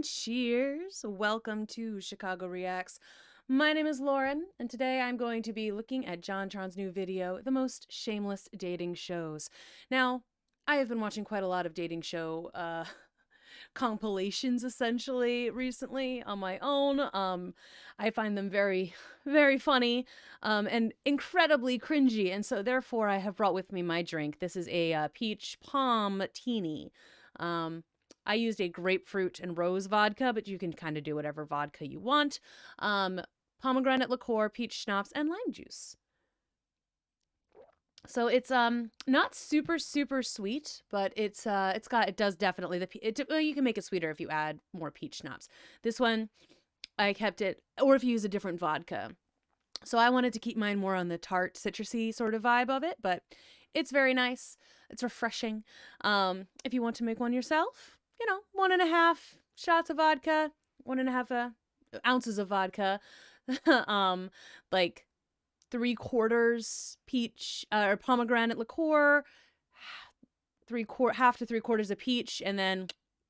and cheers. Welcome to Chicago Reacts. My name is Lauren, and today I'm going to be looking at JonTron's new video, The Most Shameless Dating Shows. Now, I have been watching quite a lot of dating show compilations, essentially, recently on my own. I find them very, very funny and incredibly cringy, and so therefore I have brought with me my drink. This is a peach palm teeny. I used a grapefruit and rose vodka, but you can kind of do whatever vodka you want. Pomegranate liqueur, peach schnapps, and lime juice. So it's not super sweet, but it does definitely well, you can make it sweeter if you add more peach schnapps. This one I kept it, or if you use a different vodka. So I wanted to keep mine more on the tart citrusy sort of vibe of it, but it's very nice. It's refreshing. If you want to make one yourself, 1.5 shots of vodka, 1.5 ounces of vodka, like 3/4 peach or pomegranate liqueur, half to 3/4 of peach, and then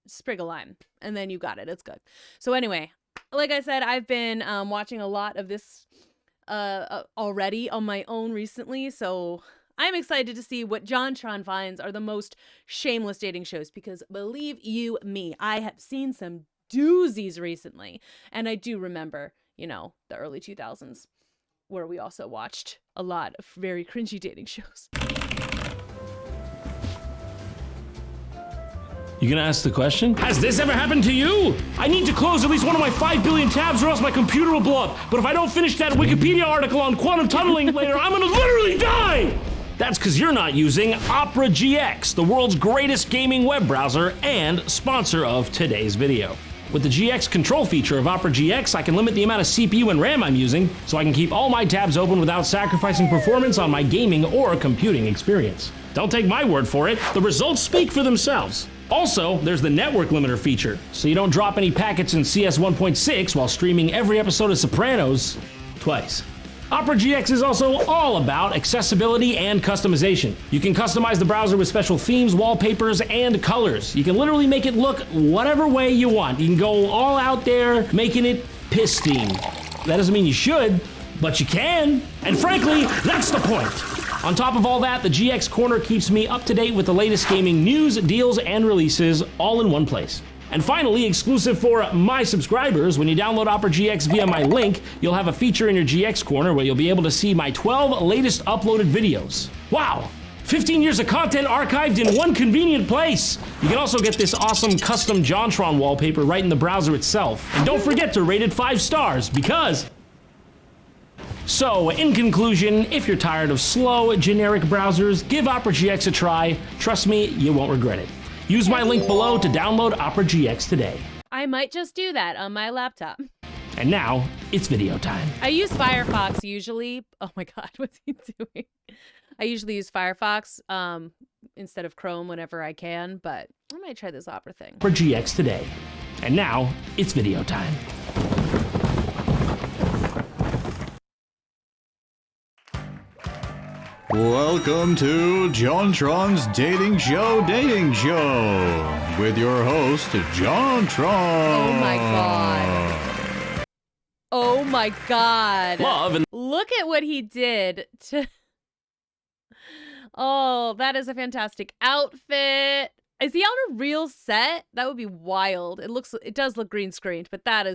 sprig of lime, and then you got it. It's good. So anyway, like I said, I've been watching a lot of this already on my own recently, so I'm excited to see what JonTron finds are the most shameless dating shows, because believe you me, I have seen some doozies recently, and I do remember, the early 2000s, where we also watched a lot of very cringy dating shows. You gonna ask the question? Has this ever happened to you? I need to close at least one of my 5 billion tabs or else my computer will blow up. But if I don't finish that Wikipedia article on quantum tunneling later, I'm gonna literally die! That's because you're not using Opera GX, the world's greatest gaming web browser and sponsor of today's video. With the GX control feature of Opera GX, I can limit the amount of CPU and RAM I'm using, so I can keep all my tabs open without sacrificing performance on my gaming or computing experience. Don't take my word for it, the results speak for themselves. Also, there's the network limiter feature, so you don't drop any packets in CS 1.6 while streaming every episode of Sopranos twice. Opera GX is also all about accessibility and customization. You can customize the browser with special themes, wallpapers, and colors. You can literally make it look whatever way you want. You can go all out there, making it pristine. That doesn't mean you should, but you can. And frankly, that's the point. On top of all that, the GX Corner keeps me up to date with the latest gaming news, deals, and releases all in one place. And finally, exclusive for my subscribers, when you download Opera GX via my link, you'll have a feature in your GX Corner where you'll be able to see my 12 latest uploaded videos. Wow! 15 years of content archived in one convenient place! You can also get this awesome custom JonTron wallpaper right in the browser itself. And don't forget to rate it 5 stars, because... So, in conclusion, if you're tired of slow, generic browsers, give Opera GX a try. Trust me, you won't regret it. Use my link below to download Opera GX today. I might just do that on my laptop. And now, it's video time. I use Firefox usually. Oh my God, what's he doing? I usually use Firefox instead of Chrome whenever I can, but I might try this Opera thing. Opera GX today. And now, it's video time. Welcome to JonTron's Dating Show with your host, JonTron. Oh my God. Oh my God. Love and look at what he did to... Oh, that is a fantastic outfit. Is he on a real set? That would be wild. It does look green screened, but that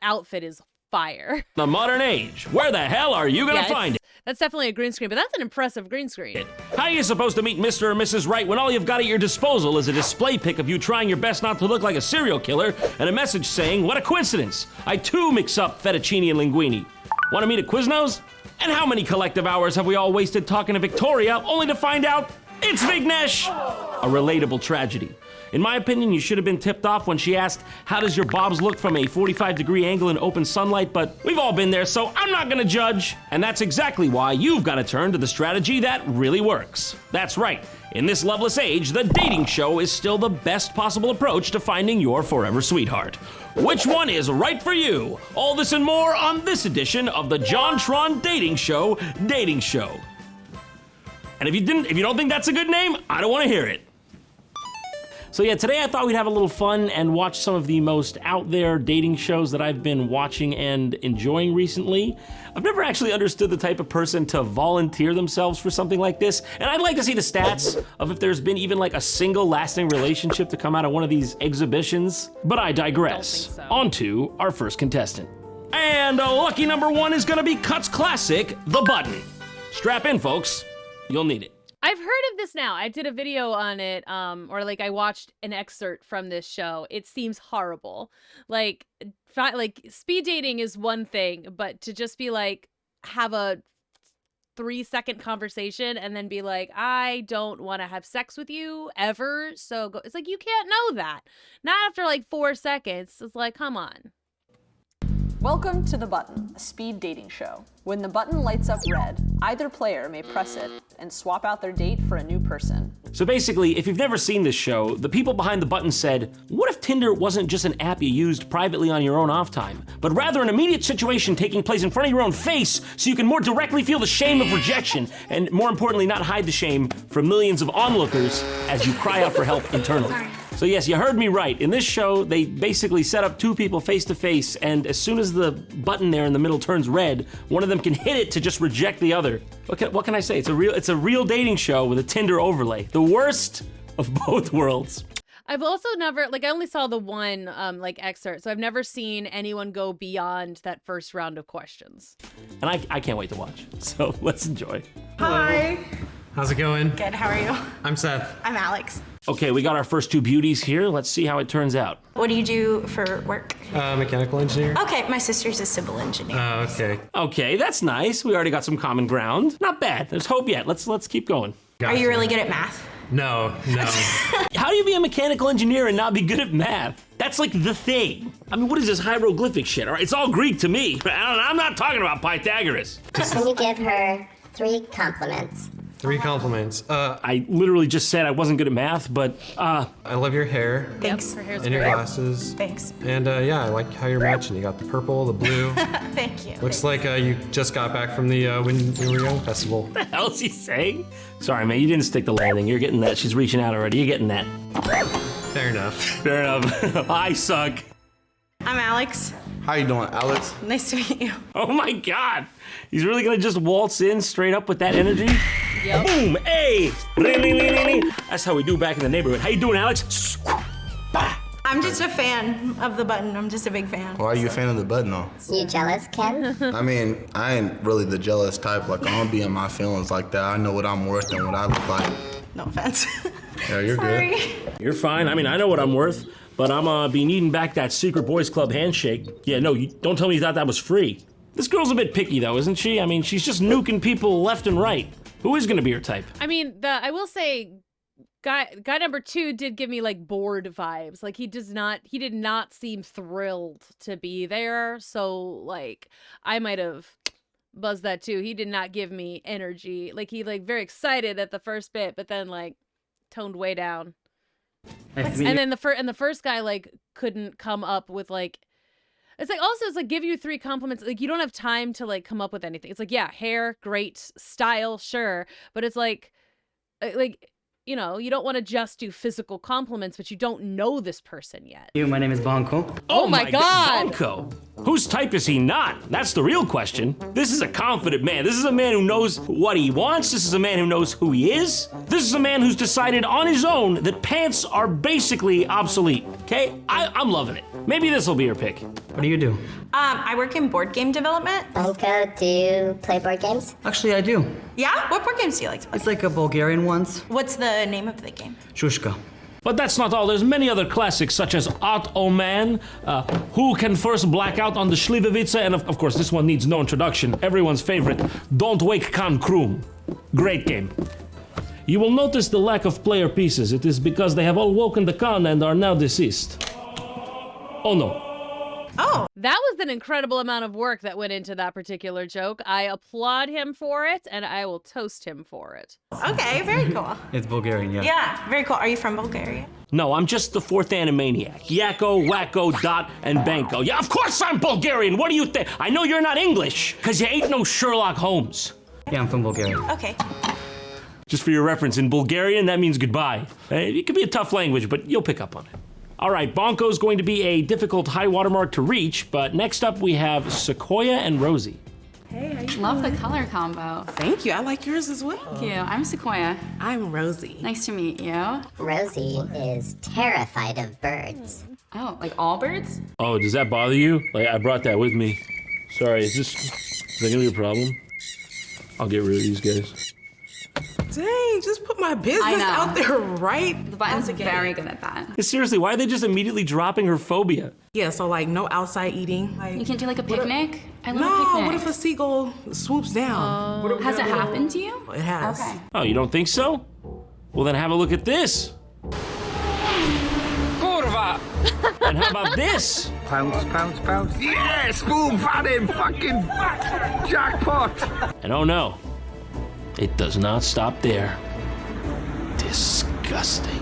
outfit is fire. The modern age. Where the hell are you gonna find it? That's definitely a green screen, but that's an impressive green screen. How are you supposed to meet Mr. or Mrs. Right when all you've got at your disposal is a display pic of you trying your best not to look like a serial killer and a message saying, "What a coincidence! I too mix up fettuccine and linguine. Want to meet a Quiznos?" And how many collective hours have we all wasted talking to Victoria only to find out it's Vignesh? A relatable tragedy. In my opinion, you should have been tipped off when she asked, "How does your bobs look from a 45-degree angle in open sunlight?" But we've all been there, so I'm not gonna judge. And that's exactly why you've got to turn to the strategy that really works. That's right. In this loveless age, the dating show is still the best possible approach to finding your forever sweetheart. Which one is right for you? All this and more on this edition of the JonTron Dating Show. And if you don't think that's a good name, I don't want to hear it. So yeah, today I thought we'd have a little fun and watch some of the most out there dating shows that I've been watching and enjoying recently. I've never actually understood the type of person to volunteer themselves for something like this, and I'd like to see the stats of if there's been even like a single lasting relationship to come out of one of these exhibitions. But I digress. Don't think so. On to our first contestant. And lucky number 1 is gonna be Cut's classic, The Button. Strap in, folks. You'll need it. I've heard of this now. I did a video on it, or like I watched an excerpt from this show. It seems horrible. Like speed dating is one thing, but to just be like, have a 3-second conversation and then be like, I don't want to have sex with you ever. So go. It's like, you can't know that. Not after like 4 seconds. It's like, come on. Welcome to The Button, a speed dating show. When the button lights up red, either player may press it and swap out their date for a new person. So basically, if you've never seen this show, the people behind The Button said, what if Tinder wasn't just an app you used privately on your own off time, but rather an immediate situation taking place in front of your own face so you can more directly feel the shame of rejection and more importantly, not hide the shame from millions of onlookers as you cry out for help internally. So yes, you heard me right. In this show, they basically set up 2 people face to face, and as soon as the button there in the middle turns red, one of them can hit it to just reject the other. What can I say? It's a real dating show with a Tinder overlay. The worst of both worlds. I've also never, I only saw the one, excerpt, so I've never seen anyone go beyond that first round of questions. And I can't wait to watch. So let's enjoy. Hi. How's it going? Good, how are you? I'm Seth. I'm Alex. Okay, we got our first 2 beauties here. Let's see how it turns out. What do you do for work? Mechanical engineer. Okay, my sister's a civil engineer. Oh, okay. Okay, that's nice. We already got some common ground. Not bad. There's hope yet. Let's keep going. Are you really good at math? No. How do you be a mechanical engineer and not be good at math? That's like the thing. I mean, what is this hieroglyphic shit? All right, it's all Greek to me. I'm not talking about Pythagoras. Can you give her 3 compliments? 3 compliments. I literally just said I wasn't good at math, but I love your hair. Thanks. Her hair's And your great. glasses. Thanks. And yeah, I like how you're matching. You got the purple, the blue. Thank you. Looks like you just got back from the When We Were Young festival. what the hell's he saying? Sorry, man, you didn't stick the landing. You're getting that. She's reaching out already. You're getting that. Fair enough. Fair enough. I suck. I'm Alex. How you doing, Alex? Nice to meet you. Oh my God. He's really gonna just waltz in straight up with that energy? Yep. Boom, hey. That's how we do back in the neighborhood. How you doing, Alex? I'm just a fan of The Button. I'm just a big fan. Why are you a fan of the button, though? You jealous, Ken? I mean, I ain't really the jealous type. Like, I don't be in my feelings like that. I know what I'm worth and what I look like. No offense. Yeah, you're Sorry. good. You're fine. I mean, I know what I'm worth, but I'm be needing back that secret boys club handshake. Yeah, no, you don't tell me you thought that was free. This girl's a bit picky though, isn't she? I mean, she's just nuking people left and right. Who is gonna be her type? I mean, I will say, guy number 2 did give me like bored vibes. Like he did not seem thrilled to be there. So like I might have buzzed that too. He did not give me energy. Like he very excited at the first bit, but then like toned way down. And then the first guy like couldn't come up with like. It's like give you 3 compliments. Like you don't have time to like come up with anything. It's like, yeah, hair, great, style, sure. But it's like, you know, you don't want to just do physical compliments, but you don't know this person yet. My name is Banco. Oh my God. Banco. Whose type is he not? That's the real question. This is a confident man. This is a man who knows what he wants. This is a man who knows who he is. This is a man who's decided on his own that pants are basically obsolete. Okay? I'm loving it. Maybe this will be your pick. What do you do? I work in board game development. Banco, do you play board games? Actually, I do. Yeah? What board games do you like to play? It's like a Bulgarian ones. What's the name of the game? Shushka. But that's not all. There's many other classics such as Ot O Man, Who Can First Black Out on the Schlivovice, and of course this one needs no introduction. Everyone's favorite, Don't Wake Khan Krum. Great game. You will notice the lack of player pieces. It is because they have all woken the Khan and are now deceased. Oh no. Oh. That was an incredible amount of work that went into that particular joke. I applaud him for it, and I will toast him for it. Okay, very cool. It's Bulgarian, yeah. Yeah, very cool. Are you from Bulgaria? No, I'm just the 4th Animaniac. Yakko, Wacko, Dot, and Banco. Yeah, of course I'm Bulgarian. What do you think? I know you're not English, because you ain't no Sherlock Holmes. Yeah, I'm from Bulgaria. Okay. Just for your reference, in Bulgarian, that means goodbye. It can be a tough language, but you'll pick up on it. All right, Bonko's going to be a difficult high watermark to reach, but next up we have Sequoia and Rosie. Hey, how you Love doing? the color combo. Thank you. I like yours as well. Thank you. I'm Sequoia. I'm Rosie. Nice to meet you. Rosie is terrified of birds. Oh, like all birds? Oh, does that bother you? Like, I brought that with me. Sorry, is that gonna be a problem? I'll get rid of these guys. Dang, just put my business out there right. The button's very good at that. Seriously, why are they just immediately dropping her phobia? Yeah, so like no outside eating. Like, You can't do like a picnic? I love a no, picnic. what if a seagull swoops down? Has it happened to you? It has. Okay. Oh, you don't think so? Well, then have a look at this. Kurva! And how about this? Pounce, pounce, pounce. Yes, boom, found him, fucking jackpot. And oh no, it does not stop there. Disgusting.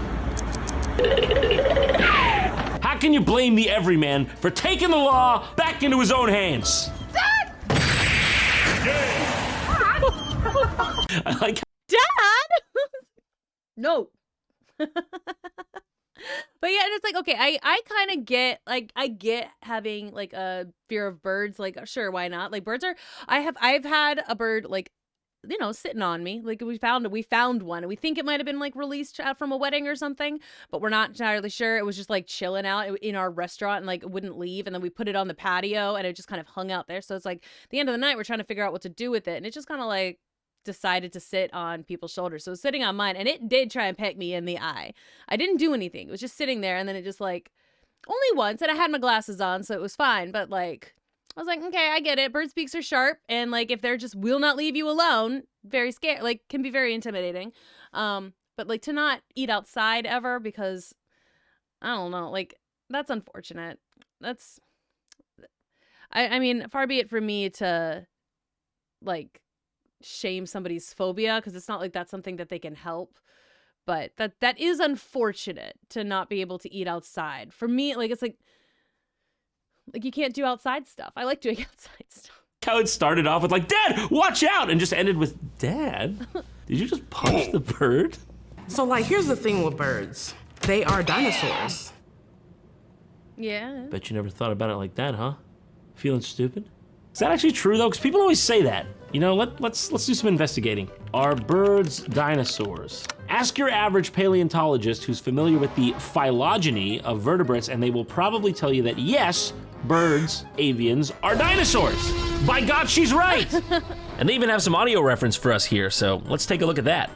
How can you blame the everyman for taking the law back into his own hands? I like Dad! No. But yeah, and it's like, okay, I kind of get, like, I get having, like, a fear of birds. Like, sure, why not? Like, birds are, I've had a bird, like, you know, sitting on me. Like, we found one, and we think it might have been, like, released from a wedding or something, but we're not entirely sure. It was just, like, chilling out in our restaurant and, like, it wouldn't leave, and then we put it on the patio, and it just kind of hung out there. So it's like, at the end of the night, we're trying to figure out what to do with it, and it just kind of, like, decided to sit on people's shoulders. So it was sitting on mine, and it did try and peck me in the eye. I didn't do anything. It was just sitting there, and then it just, like, only once, and I had my glasses on, so it was fine. But, like, I was like, okay, I get it. Bird beaks are sharp, and, like, if they're just will not leave you alone, very scary, like, can be very intimidating. But, like, to not eat outside ever, because I don't know, like, that's unfortunate. That's, I mean, far be it from me to, like, shame somebody's phobia, because it's not like that's something that they can help, but that is unfortunate to not be able to eat outside. For me, like, it's like you can't do outside stuff. I like doing outside stuff. how it started off with like, Dad, watch out, and just ended with, Dad, did you just punch the bird? So like, here's the thing with birds. They are dinosaurs. Yeah. Bet you never thought about it like that, huh? Feeling stupid? Is that actually true though? Because people always say that. You know, let's do some investigating. Are birds dinosaurs? Ask your average paleontologist who's familiar with the phylogeny of vertebrates, and they will probably tell you that yes, birds, avians, are dinosaurs. By God, she's right. And they even have some audio reference for us here, so let's take a look at that.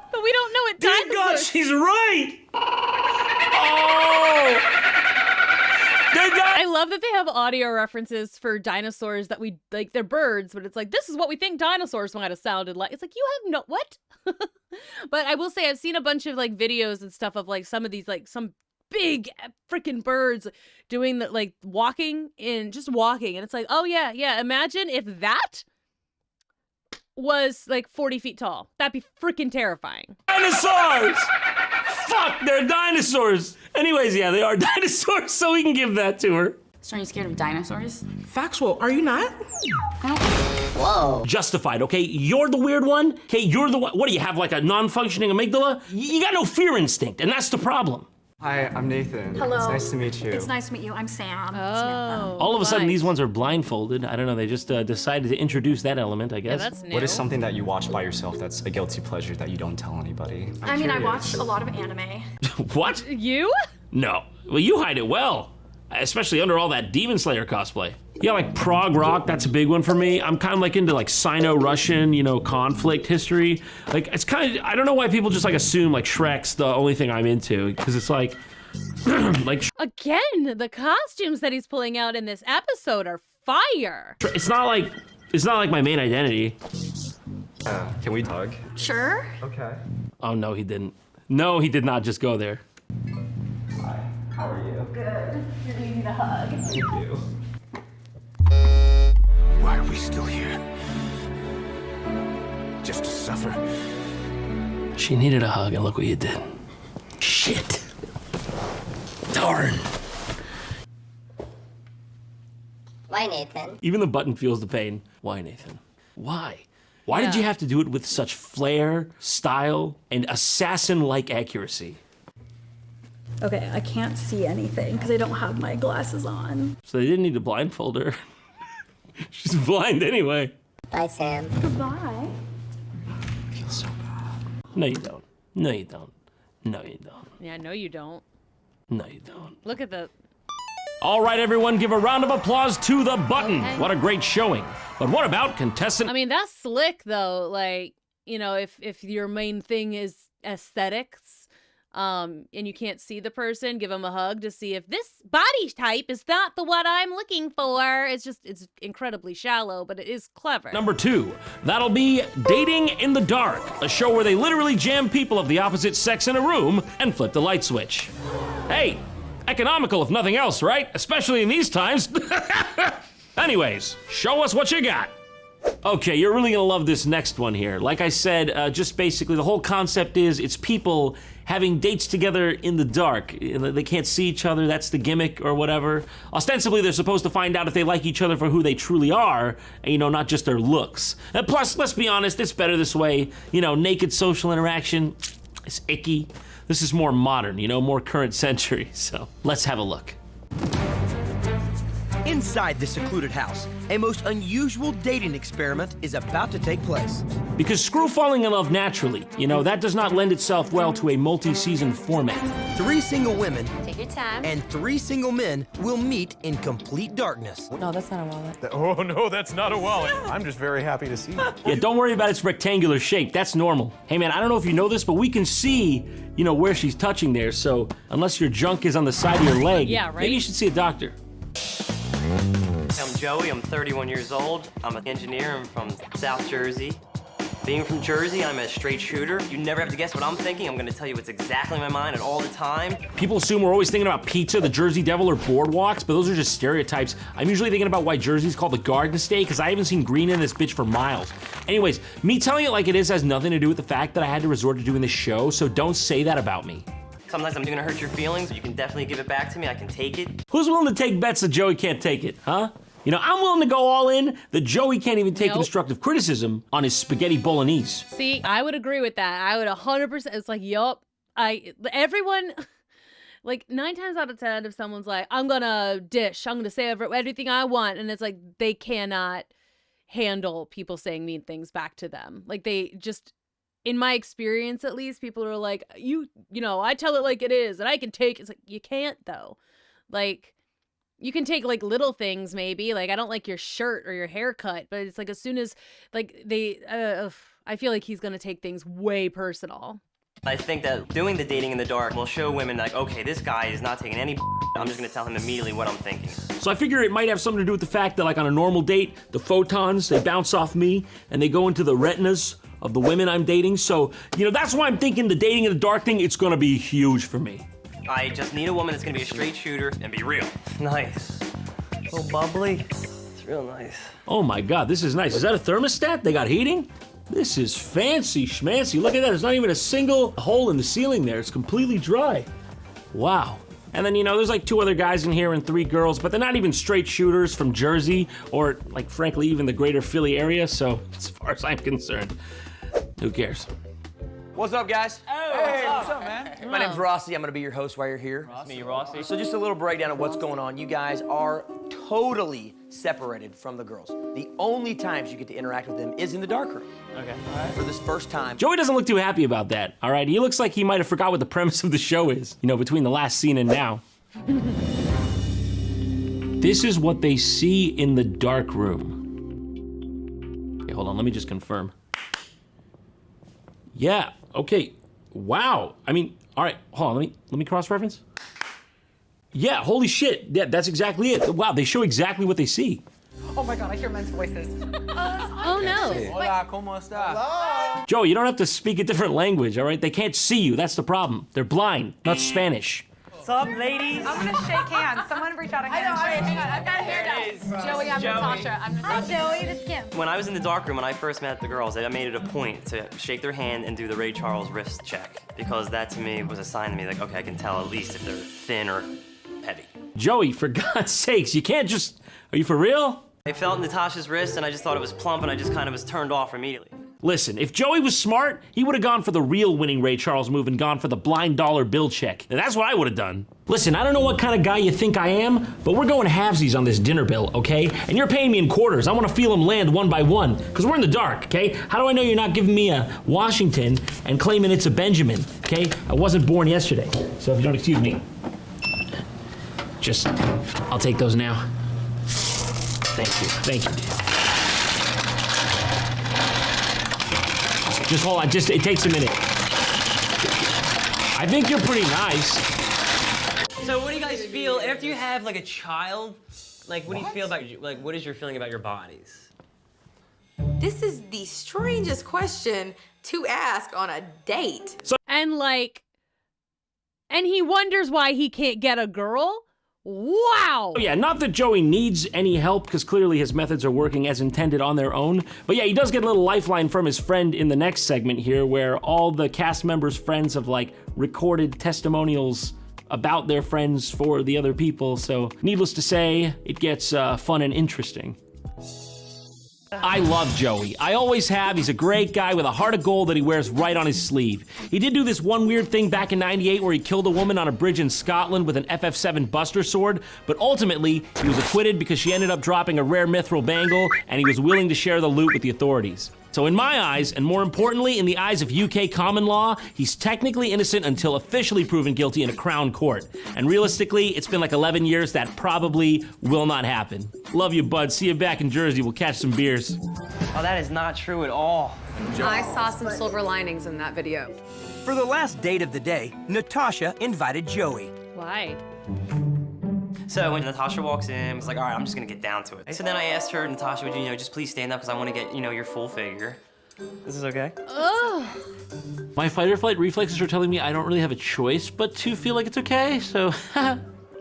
But we don't know what Dear dinosaurs. God, she's right. I love that they have audio references for dinosaurs that we like. They're birds, but it's like, this is what we think dinosaurs might have sounded like. It's like, you have no what? But I will say, I've seen a bunch of like videos and stuff of like some of these, like some big freaking birds doing the like walking, and it's like, oh yeah, imagine if that was like 40 feet tall. That'd be freaking terrifying. Dinosaurs! Fuck, they're dinosaurs. Anyways, yeah, they are dinosaurs, so we can give that to her. So are you scared of dinosaurs? Factual, are you not? Whoa. Justified, okay? You're the weird one. Okay, you're the one. What do you have, like a non-functioning amygdala? You got no fear instinct, and that's the problem. Hi, I'm Nathan. Hello. It's nice to meet you. It's nice to meet you. I'm Sam. Oh. All of a sudden, these ones are blindfolded. I don't know, they just decided to introduce that element, I guess. Yeah, that's new. What is something that you watch by yourself that's a guilty pleasure that you don't tell anybody? I mean, I watch a lot of anime. What? You? No. Well, you hide it well. Especially under all that Demon Slayer cosplay. Yeah, like prog rock, that's a big one for me. I'm kind of like into like Sino-Russian, you know, conflict history. Like, it's kind of, I don't know why people just like assume like Shrek's the only thing I'm into, because it's like, like. Again, the costumes that he's pulling out in this episode are fire. It's not like my main identity. Can we hug? Sure. Okay. Oh, no, he didn't. No, he did not just go there. Hi, how are you? Good. You're gonna need a hug. Thank you. Why are we still here? Just to suffer? She needed a hug, and look what you did. Shit. Darn. Why Why, Nathan? Even the button feels the pain. Why, Nathan? Why? Why did you have to do it with such flair, style, and assassin-like accuracy? Okay, I can't see anything because I don't have my glasses on. So they didn't need to blindfold her. She's blind anyway. Bye, Sam. Goodbye. I feel so bad. No, you don't. No, you don't. No, you don't. Yeah, no, you don't. No, you don't. Look at the. All right, everyone, give a round of applause to the button. Okay. What a great showing. But what about contestant? I mean, that's slick though. Like, you know, if your main thing is aesthetics, and you can't see the person, give them a hug to see if this body type is not the one I'm looking for. It's incredibly shallow, but it is clever. Number 2, that'll be Dating in the Dark, a show where they literally jam people of the opposite sex in a room and flip the light switch. Hey, economical if nothing else, right? Especially in these times. Anyways, show us what you got. Okay, you're really gonna love this next one here. Like I said, just basically the whole concept is it's people having dates together in the dark. They can't see each other, that's the gimmick or whatever. Ostensibly, they're supposed to find out if they like each other for who they truly are, and, not just their looks. And plus, let's be honest, it's better this way. Naked social interaction, it's icky. This is more modern, more current century, so let's have a look. Inside this secluded house, a most unusual dating experiment is about to take place. Because screw falling in love naturally, that does not lend itself well to a multi-season format. 3 single women Take your time. and 3 single men will meet in complete darkness. No, that's not a wallet. Oh, no, that's not a wallet. I'm just very happy to see you. Yeah, don't worry about its rectangular shape. That's normal. Hey, man, I don't know if you know this, but we can see, where she's touching there. So unless your junk is on the side of your leg, maybe you should see a doctor. I'm Joey, I'm 31 years old. I'm an engineer, I'm from South Jersey. Being from Jersey, I'm a straight shooter. You never have to guess what I'm thinking. I'm gonna tell you what's exactly in my mind at all the time. People assume we're always thinking about pizza, the Jersey Devil, or boardwalks, but those are just stereotypes. I'm usually thinking about why Jersey's called the Garden State, because I haven't seen green in this bitch for miles. Anyways, me telling it like it is has nothing to do with the fact that I had to resort to doing this show, so don't say that about me. Sometimes I'm gonna hurt your feelings. You can definitely give it back to me. I can take it. Who's willing to take bets that Joey can't take it, huh? I'm willing to go all in that Joey can't even take constructive criticism on his spaghetti bolognese. See, I would agree with that. I would 100%. It's like, yup. Everyone, like 9 times out of 10, if someone's like, I'm gonna dish, I'm gonna say everything I want, and it's like they cannot handle people saying mean things back to them. Like they just, in my experience at least, people are like, I tell it like it is, and I can take it. It's like, you can't though. Like, you can take like little things maybe, like I don't like your shirt or your haircut, but it's like as soon as like I feel like he's gonna take things way personal. I think that doing the dating in the dark will show women like, okay, this guy is not taking any I'm just gonna tell him immediately what I'm thinking. So I figure it might have something to do with the fact that like on a normal date, the photons, they bounce off me and they go into the retinas of the women I'm dating. So, that's why I'm thinking the dating in the dark thing, it's gonna be huge for me. I just need a woman that's gonna be a straight shooter and be real. Nice. A little bubbly. It's real nice. Oh my God, this is nice. Is that a thermostat? They got heating? This is fancy schmancy. Look at that, there's not even a single hole in the ceiling there. It's completely dry. Wow. And then, there's like 2 other guys in here and 3 girls, but they're not even straight shooters from Jersey or like frankly even the greater Philly area. So as far as I'm concerned, who cares? What's up, guys? Hey, what's up, man? My name's Rossi. I'm gonna be your host while you're here. Me, Rossi. So just a little breakdown of what's going on. You guys are totally separated from the girls. The only times you get to interact with them is in the dark room. Okay. For this first time. Joey doesn't look too happy about that, all right? He looks like he might have forgot what the premise of the show is, between the last scene and now. This is what they see in the dark room. Okay, hold on, let me just confirm. Yeah, okay, wow. I mean, all right, hold on, let me cross-reference. Yeah, holy shit, yeah, that's exactly it. Wow, they show exactly what they see. Oh my God, I hear men's voices. Oh no. Hola, ¿cómo estás? Joe, you don't have to speak a different language, all right? They can't see you, that's the problem. They're blind, not Spanish. What's up, ladies? I'm gonna shake hands. Someone reach out a hand. Hang on, I've got hair down. Joey, I'm Natasha. Hi, Joey, this is Kim. When I was in the dark room, when I first met the girls, I made it a point to shake their hand and do the Ray Charles wrist check, because that to me was a sign to me like, okay, I can tell at least if they're thin or heavy. Joey, for God's sakes, you can't just... Are you for real? I felt Natasha's wrist and I just thought it was plump and I just kind of was turned off immediately. Listen, if Joey was smart, he would have gone for the real winning Ray Charles move and gone for the blind dollar bill check. And that's what I would have done. Listen, I don't know what kind of guy you think I am, but we're going halvesies on this dinner bill, okay? And you're paying me in quarters. I want to feel them land one by one, because we're in the dark, okay? How do I know you're not giving me a Washington and claiming it's a Benjamin, okay? I wasn't born yesterday, so if you don't excuse me, just, I'll take those now. Thank you, thank you. Just hold on, it takes a minute. I think you're pretty nice. So what do you guys feel after you have like a child? Like what do you feel about, like what is your feeling about your bodies? This is the strangest question to ask on a date. And he wonders why he can't get a girl? Wow! Oh yeah, not that Joey needs any help, because clearly his methods are working as intended on their own. But yeah, he does get a little lifeline from his friend in the next segment here, where all the cast members' friends have like recorded testimonials about their friends for the other people. So needless to say, it gets fun and interesting. I love Joey. I always have. He's a great guy with a heart of gold that he wears right on his sleeve. He did do this one weird thing back in '98 where he killed a woman on a bridge in Scotland with an FF7 Buster sword, but ultimately he was acquitted because she ended up dropping a rare mithril bangle and he was willing to share the loot with the authorities. So in my eyes, and more importantly in the eyes of UK common law, he's technically innocent until officially proven guilty in a Crown court. And realistically, it's been like 11 years, that probably will not happen. Love you, bud. See you back in Jersey. We'll catch some beers. Oh, that is not true at all. I saw some silver linings in that video. For the last date of the day, Natasha invited Joey. Why? So when Natasha walks in, I was like, all right, I'm just gonna get down to it. So then I asked her, Natasha, would you, just please stand up because I want to get, your full figure. This is okay? Ugh. My fight or flight reflexes are telling me I don't really have a choice but to feel like it's okay, so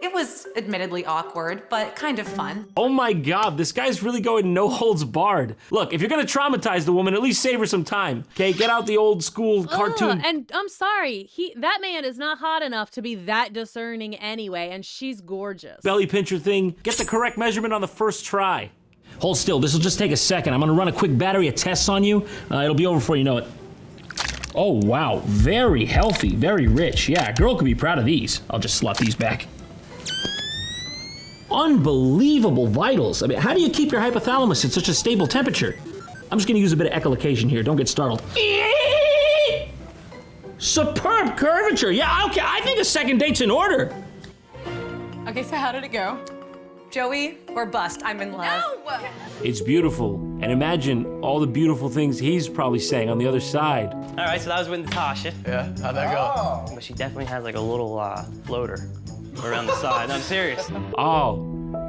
It was admittedly awkward, but kind of fun. Oh my God, this guy's really going no holds barred. Look, if you're gonna traumatize the woman, at least save her some time, okay? Get out the old school cartoon. And I'm sorry, that man is not hot enough to be that discerning anyway, and she's gorgeous. Belly pincher thing, get the correct measurement on the first try. Hold still, this will just take a second. I'm gonna run a quick battery of tests on you. It'll be over before you know it. Oh wow, very healthy, very rich. Yeah, a girl could be proud of these. I'll just slot these back. Unbelievable vitals. I mean, how do you keep your hypothalamus at such a stable temperature? I'm just gonna use a bit of echolocation here, don't get startled. Superb curvature. Yeah, okay, I think a second date's in order. Okay, so how did it go? Joey or bust? I'm in love. No! It's beautiful, and imagine all the beautiful things he's probably saying on the other side. All right, so that was with Natasha. Yeah, how'd that go? But she definitely has like a little floater around the side. No, I'm serious. Oh,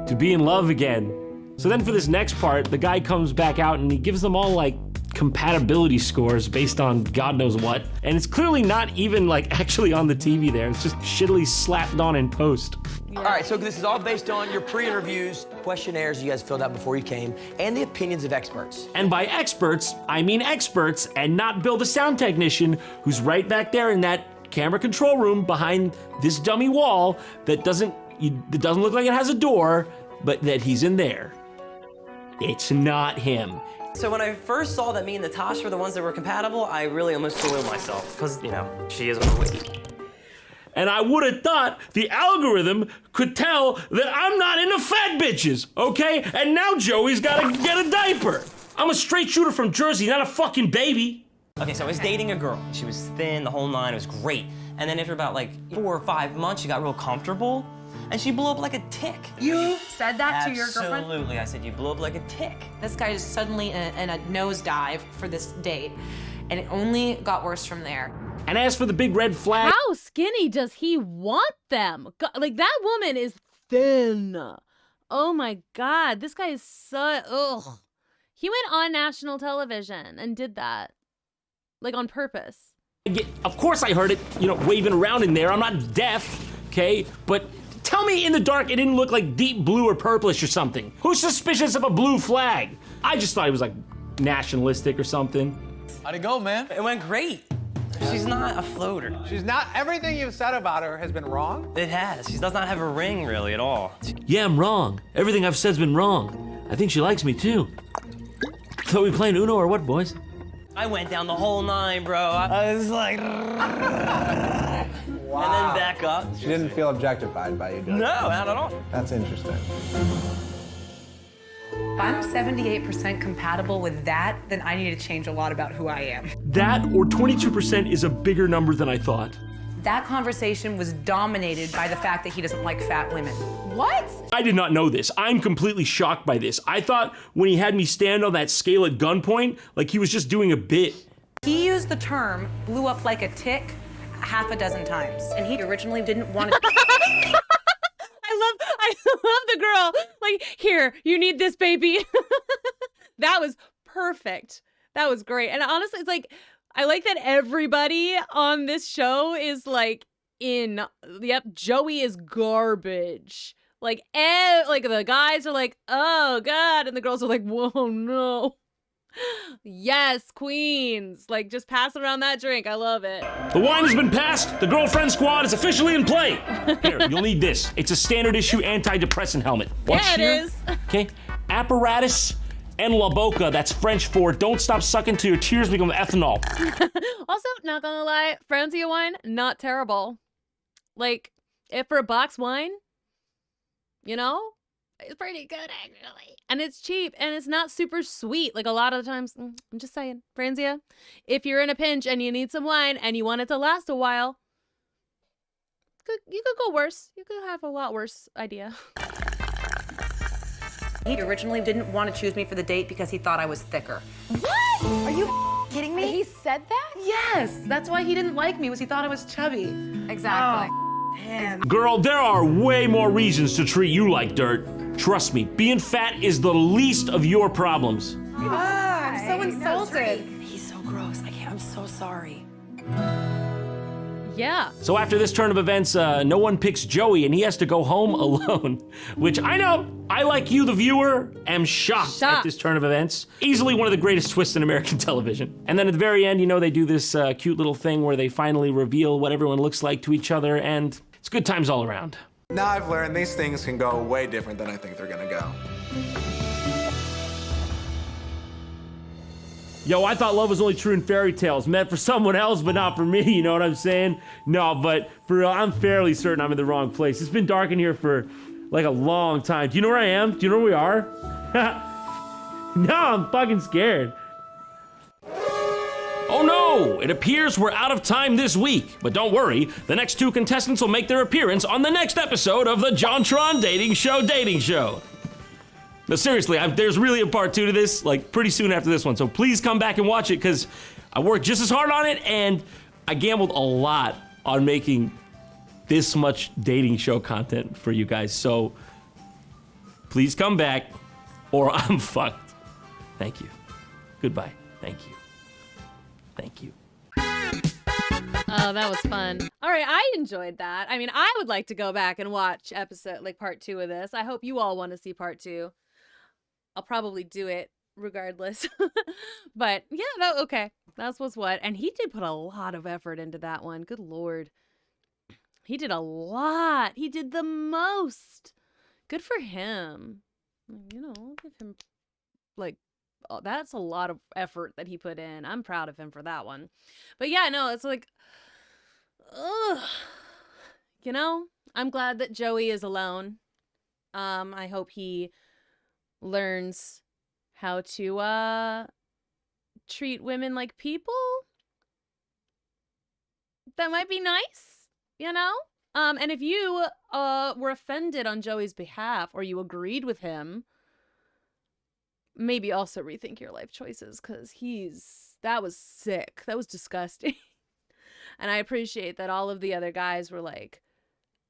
to be in love again. So then for this next part, the guy comes back out and he gives them all like compatibility scores based on God knows what. And it's clearly not even like actually on the TV there. It's just shittily slapped on in post. All right, so this is all based on your pre-interviews, questionnaires you guys filled out before you came, and the opinions of experts. And by experts, I mean experts and not Bill the sound technician who's right back there in that camera control room behind this dummy wall that doesn't look like it has a door, but that he's in there. It's not him. So when I first saw that me and Natasha were the ones that were compatible, I really almost soiled myself, because, she is on the wiki. And I would have thought the algorithm could tell that I'm not into fat bitches, okay? And now Joey's gotta get a diaper. I'm a straight shooter from Jersey, not a fucking baby. Okay, so I was dating a girl. She was thin, the whole nine, it was great. And then after about like 4 or 5 months, she got real comfortable, and she blew up like a tick. You said that to your girlfriend? Absolutely, I said, you blew up like a tick. This guy is suddenly in a nosedive for this date, and it only got worse from there. And as for the big red flag... How skinny does he want them? Like, that woman is thin. Oh my God, this guy is so... Ugh. He went on national television and did that. Like, on purpose. Of course I heard it, waving around in there. I'm not deaf, okay? But tell me in the dark it didn't look like deep blue or purplish or something. Who's suspicious of a blue flag? I just thought it was like nationalistic or something. How'd it go, man? It went great. She's not a floater. She's not. Everything you've said about her has been wrong. It has. She does not have a ring, really, at all. Yeah, I'm wrong. Everything I've said's been wrong. I think she likes me, too. So we playing Uno or what, boys? I went down the whole 9, bro. I was like... Wow. And then back up. She didn't feel objectified by you, did she? No, not at all. That's interesting. If I'm 78% compatible with that, then I need to change a lot about who I am. That or 22% is a bigger number than I thought. That conversation was dominated by the fact that he doesn't like fat women. What? I did not know this. I'm completely shocked by this. I thought when he had me stand on that scale at gunpoint, like he was just doing a bit. He used the term blew up like a tick half a dozen times, and he originally didn't want to. I love the girl. Like, here, you need this, baby. That was perfect. That was great. And honestly, it's like, I like that everybody on this show is like yep, Joey is garbage. Like the guys are like, oh God. And the girls are like, whoa, no. Yes, queens. Like, just pass around that drink. I love it. The wine has been passed. The girlfriend squad is officially in play. Here, you'll need this. It's a standard issue antidepressant helmet. Watch yeah, it here. is. Okay, apparatus and la boca. That's French for don't stop sucking till your tears become ethanol. Also, not gonna lie, Franzia wine, not terrible. Like, if for a box wine, you know, it's pretty good actually. And it's cheap and it's not super sweet. Like a lot of the times, I'm just saying, Franzia, if you're in a pinch and you need some wine and you want it to last a while, you could go worse. You could have a lot worse idea. He originally didn't want to choose me for the date because he thought I was thicker. What? Are you kidding me? He said that? Yes, that's why he didn't like me, was he thought I was chubby. Exactly. Girl, there are way more reasons to treat you like dirt. Trust me, being fat is the least of your problems. I'm so insulted. He's so gross. I'm so sorry. Yeah. So after this turn of events, no one picks Joey and he has to go home alone. Which I know, I like you, the viewer, am shocked at this turn of events. Easily one of the greatest twists in American television. And then at the very end, you know, they do this cute little thing where they finally reveal what everyone looks like to each other, and it's good times all around. Now I've learned these things can go way different than I think they're gonna go. Yo, I thought love was only true in fairy tales, meant for someone else, but not for me, you know what I'm saying? No, but for real, I'm fairly certain I'm in the wrong place. It's been dark in here for like a long time. Do you know where I am? Do you know where we are? No, I'm fucking scared. Oh no! It appears we're out of time this week. But don't worry, the next 2 contestants will make their appearance on the next episode of the JonTron Dating Show. No, seriously, there's really a part 2 to this, like pretty soon after this one. So please come back and watch it, because I worked just as hard on it, and I gambled a lot on making this much dating show content for you guys. So please come back, or I'm fucked. Thank you. Goodbye. Thank you. Thank you. Oh, that was fun. All right, I enjoyed that. I mean, I would like to go back and watch part 2 of this. I hope you all want to see part 2. I'll probably do it regardless. But yeah, okay. That's what's what. And he did put a lot of effort into that one. Good Lord. He did a lot. He did the most. Good for him. You know, give him that's a lot of effort that he put in. I'm proud of him for that one. But yeah, no, it's like, ugh. You know, I'm glad that Joey is alone. I hope he learns how to treat women like people. That might be nice, you know? And if you were offended on Joey's behalf, or you agreed with him, maybe also rethink your life choices, because that was sick. That was disgusting. And I appreciate that all of the other guys were like,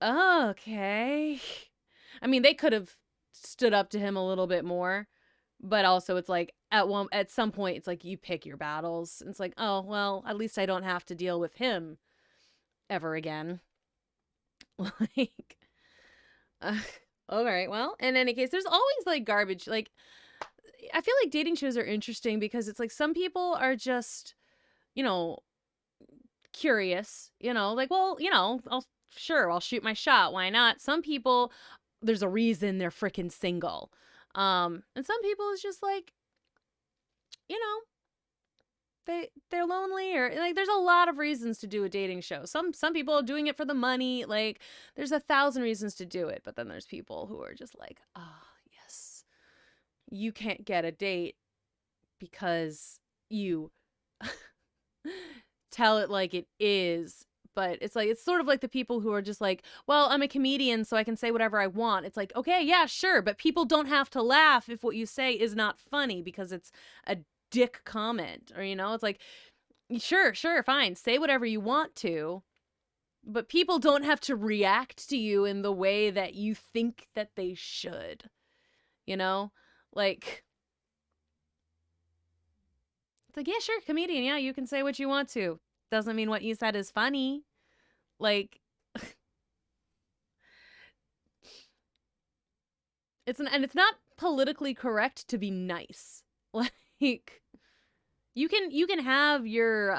oh, okay. I mean, they could have stood up to him a little bit more, but also it's like at some point it's like you pick your battles. It's like, oh, well, at least I don't have to deal with him ever again. Like, all right, well, in any case, there's always like garbage. Like, I feel like dating shows are interesting because it's like some people are just, you know, curious, like, well, I'll shoot my shot. Why not? Some people, there's a reason they're freaking single. And some people it's just like, they're lonely, or like there's a lot of reasons to do a dating show. Some people are doing it for the money. Like there's 1,000 reasons to do it, but then there's people who are just like, yes, you can't get a date because you tell it like it is. But it's like, it's sort of like the people who are just like, well, I'm a comedian, so I can say whatever I want. It's like, okay, yeah, sure, but people don't have to laugh if what you say is not funny because it's a dick comment, or it's like, sure, fine, say whatever you want to, but people don't have to react to you in the way that you think that they should, like, it's like, yeah, sure, comedian, yeah, you can say what you want to, doesn't mean what you said is funny. Like, it's not politically correct to be nice. Like, you can have your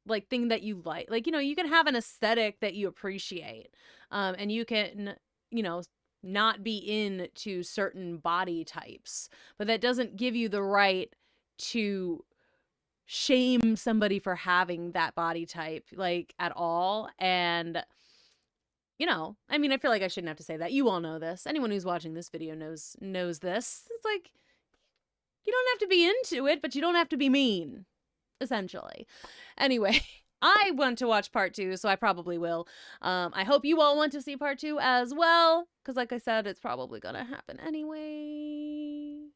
like thing that you like, you can have an aesthetic that you appreciate, and you can not be into certain body types, but that doesn't give you the right to shame somebody for having that body type, like, at all. And I feel like I shouldn't have to say that. You all know this. Anyone who's watching this video knows this. It's like, you don't have to be into it, but you don't have to be mean, essentially. Anyway, I want to watch part 2, so I probably will. I hope you all want to see part 2 as well, because like I said, it's probably gonna happen anyway.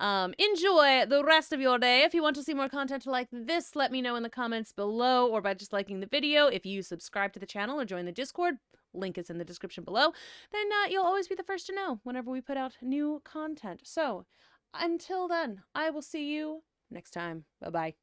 Enjoy the rest of your day. If you want to see more content like this, let me know in the comments below, or by just liking the video. If you subscribe to the channel or join the Discord, link is in the description below, then you'll always be the first to know whenever we put out new content. So until then, I will see you next time. Bye-bye.